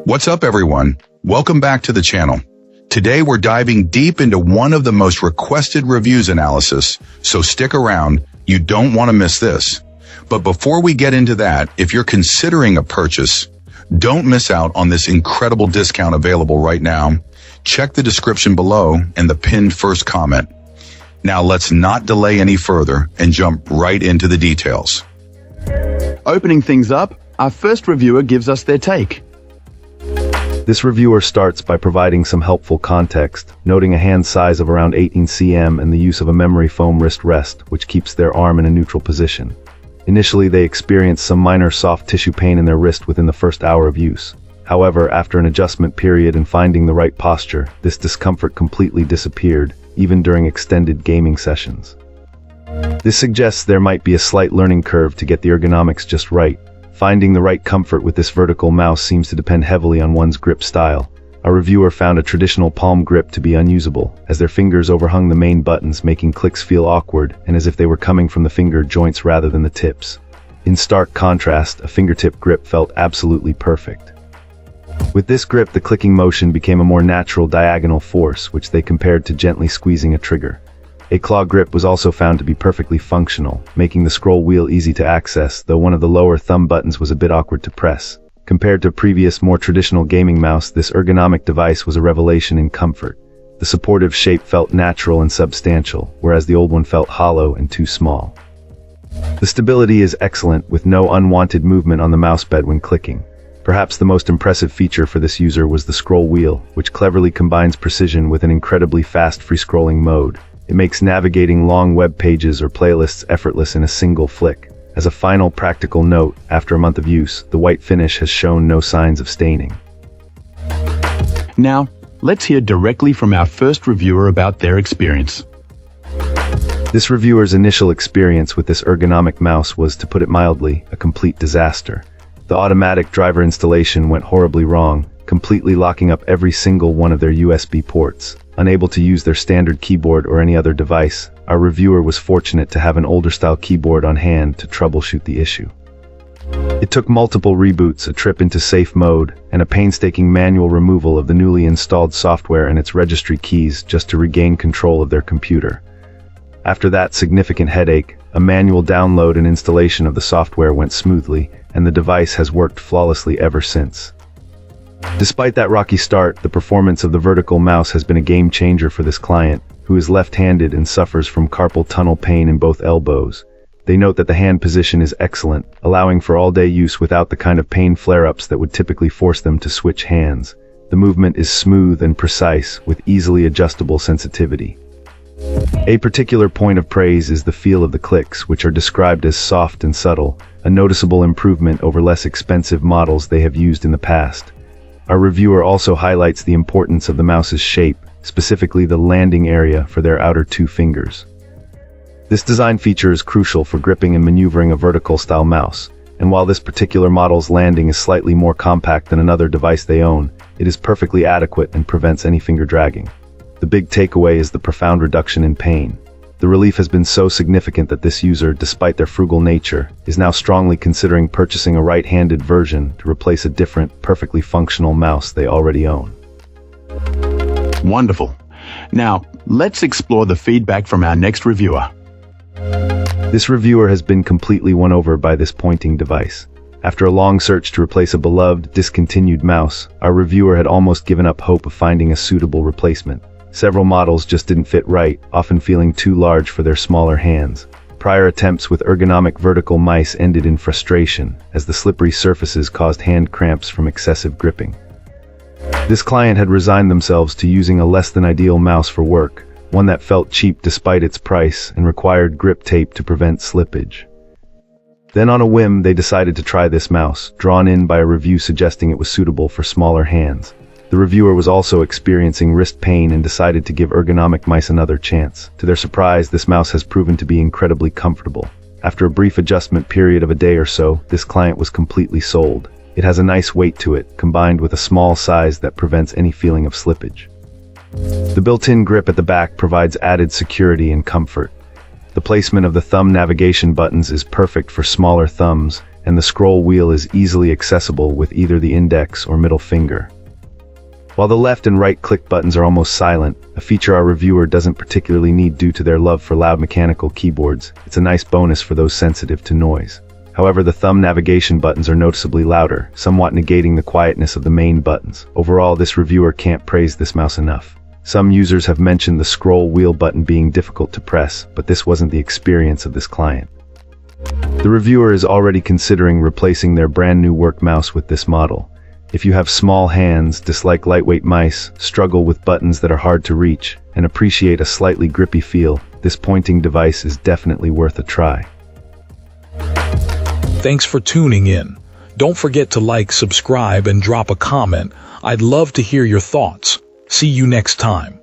What's up, everyone? Welcome back to the channel. Today we're diving deep into one of the most requested reviews analysis, so stick around, you don't want to miss this. But before we get into that, if you're considering a purchase, don't miss out on this incredible discount available right now. Check the description below and the pinned first comment. Now let's not delay any further and jump right into the details. Opening things up, our first reviewer gives us their take. This reviewer starts by providing some helpful context, noting a hand size of around 18 cm and the use of a memory foam wrist rest, which keeps their arm in a neutral position. Initially, they experience some minor soft tissue pain in their wrist within the first hour of use. However, after an adjustment period and finding the right posture, this discomfort completely disappeared, even during extended gaming sessions. This suggests there might be a slight learning curve to get the ergonomics just right. Finding the right comfort with this vertical mouse seems to depend heavily on one's grip style. Our reviewer found a traditional palm grip to be unusable, as their fingers overhung the main buttons, making clicks feel awkward and as if they were coming from the finger joints rather than the tips. In stark contrast, a fingertip grip felt absolutely perfect. With this grip, the clicking motion became a more natural diagonal force, which they compared to gently squeezing a trigger. A claw grip was also found to be perfectly functional, making the scroll wheel easy to access, though one of the lower thumb buttons was a bit awkward to press. Compared to previous, more traditional gaming mouse, this ergonomic device was a revelation in comfort. The supportive shape felt natural and substantial, whereas the old one felt hollow and too small. The stability is excellent, with no unwanted movement on the mouse bed when clicking. Perhaps the most impressive feature for this user was the scroll wheel, which cleverly combines precision with an incredibly fast free-scrolling mode. It makes navigating long web pages or playlists effortless in a single flick. As a final practical note, after a month of use, the white finish has shown no signs of staining. Now, let's hear directly from our first reviewer about their experience. This reviewer's initial experience with this ergonomic mouse was, to put it mildly, a complete disaster. The automatic driver installation went horribly wrong, completely locking up every single one of their USB ports. Unable to use their standard keyboard or any other device, our reviewer was fortunate to have an older-style keyboard on hand to troubleshoot the issue. It took multiple reboots, a trip into safe mode, and a painstaking manual removal of the newly installed software and its registry keys just to regain control of their computer. After that significant headache, a manual download and installation of the software went smoothly, and the device has worked flawlessly ever since. Despite that rocky start, the performance of the vertical mouse has been a game changer for this client, who is left-handed and suffers from carpal tunnel pain in both elbows. They note that the hand position is excellent, allowing for all-day use without the kind of pain flare-ups that would typically force them to switch hands. The movement is smooth and precise, with easily adjustable sensitivity. A particular point of praise is the feel of the clicks, which are described as soft and subtle, a noticeable improvement over less expensive models they have used in the past. Our reviewer also highlights the importance of the mouse's shape, specifically the landing area for their outer two fingers. This design feature is crucial for gripping and maneuvering a vertical-style mouse, and while this particular model's landing is slightly more compact than another device they own, it is perfectly adequate and prevents any finger dragging. The big takeaway is the profound reduction in pain. The relief has been so significant that this user, despite their frugal nature, is now strongly considering purchasing a right-handed version to replace a different, perfectly functional mouse they already own. Wonderful. Now, let's explore the feedback from our next reviewer. This reviewer has been completely won over by this pointing device. After a long search to replace a beloved, discontinued mouse, our reviewer had almost given up hope of finding a suitable replacement. Several models just didn't fit right, often feeling too large for their smaller hands. Prior attempts with ergonomic vertical mice ended in frustration, as the slippery surfaces caused hand cramps from excessive gripping. This client had resigned themselves to using a less-than-ideal mouse for work, one that felt cheap despite its price and required grip tape to prevent slippage. Then on a whim, they decided to try this mouse, drawn in by a review suggesting it was suitable for smaller hands. The reviewer was also experiencing wrist pain and decided to give ergonomic mice another chance. To their surprise, this mouse has proven to be incredibly comfortable. After a brief adjustment period of a day or so, this client was completely sold. It has a nice weight to it, combined with a small size that prevents any feeling of slippage. The built-in grip at the back provides added security and comfort. The placement of the thumb navigation buttons is perfect for smaller thumbs, and the scroll wheel is easily accessible with either the index or middle finger. While the left and right click buttons are almost silent, a feature our reviewer doesn't particularly need due to their love for loud mechanical keyboards, it's a nice bonus for those sensitive to noise. However, the thumb navigation buttons are noticeably louder, somewhat negating the quietness of the main buttons. Overall, this reviewer can't praise this mouse enough. Some users have mentioned the scroll wheel button being difficult to press, but this wasn't the experience of this client. The reviewer is already considering replacing their brand new work mouse with this model. If you have small hands, dislike lightweight mice, struggle with buttons that are hard to reach, and appreciate a slightly grippy feel, this pointing device is definitely worth a try. Thanks for tuning in. Don't forget to like, subscribe, and drop a comment. I'd love to hear your thoughts. See you next time.